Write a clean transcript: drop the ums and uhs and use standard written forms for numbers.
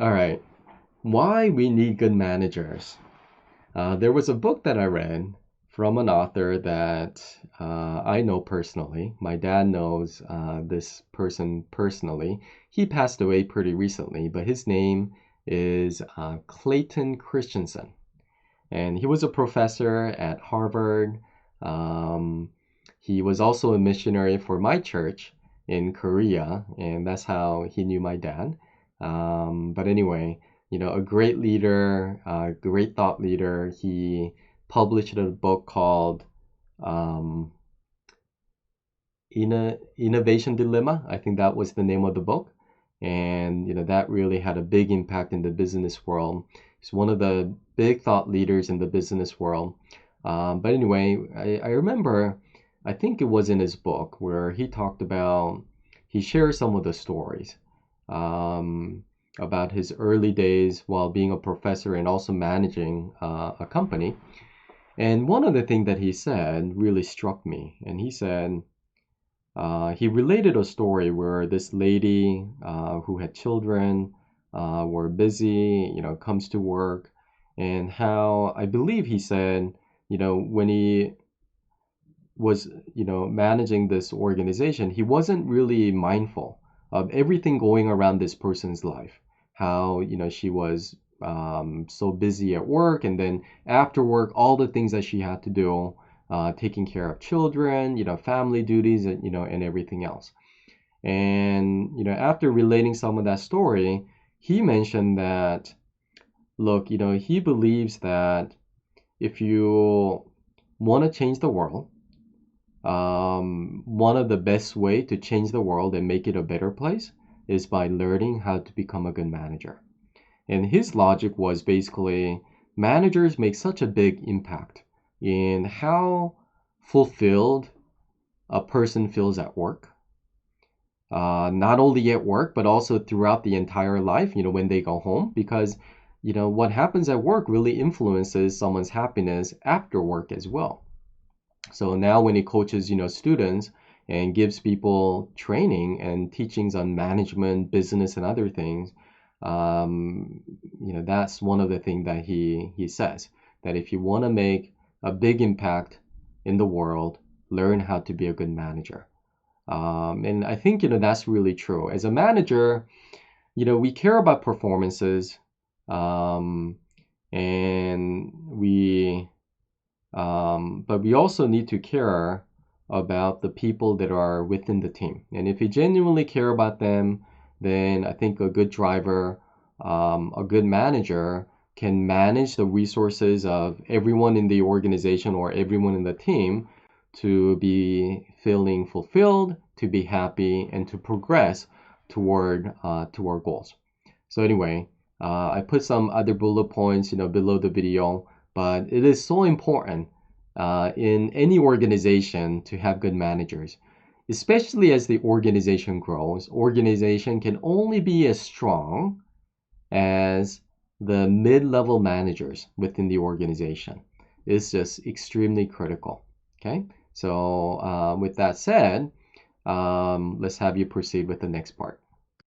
All right. Why we need good managers. There was a book that I read from an author that I know personally. My dad knows this person personally. He passed away pretty recently, but his name is Clayton Christensen. And he was a professor at Harvard. Um, he was also a missionary for my church in Korea, and that's how he knew my dad. But anyway, a great leader, great thought leader. He published a book called um, Innovation Dilemma. I think that was the name of the book. And that really had a big impact in the business world. He's one of the big thought leaders in the business world. But anyway, I remember, I think it was in his book where he shares some of the stories um, about his early days while being a professor and also managing a company. And one of the things that he said really struck me. And he said, he related a story where this lady who had children were busy, comes to work, and how I believe he said, when he was, managing this organization, he wasn't really mindful of everything going around this person's life. How, she was so busy at work, and then after work, all the things that she had to do, taking care of children, family duties, and and everything else. And after relating some of that story, he mentioned that, look, he believes that if you want to change the world, one of the best way to change the world and make it a better place is by learning how to become a good manager. And his logic was basically managers make such a big impact in how fulfilled a person feels at work, not only at work, but also throughout the entire life, when they go home, because, what happens at work really influences someone's happiness after work as well. So now when he coaches, students and gives people training and teachings on management, business, and other things, that's one of the things that he says, that if you want to make a big impact in the world, learn how to be a good manager. And I think, that's really true. As a manager, we care about performances, um, and but we also need to care about the people that are within the team. And if you genuinely care about them, then I think a good driver, a good manager can manage the resources of everyone in the organization or everyone in the team to be feeling fulfilled, to be happy, and to progress toward goals. So anyway, I put some other bullet points, below the video, but it is so important in any organization to have good managers, especially as the organization grows. Organization can only be as strong as the mid-level managers within the organization. It's just extremely critical. Okay, so with that said, let's have you proceed with the next part.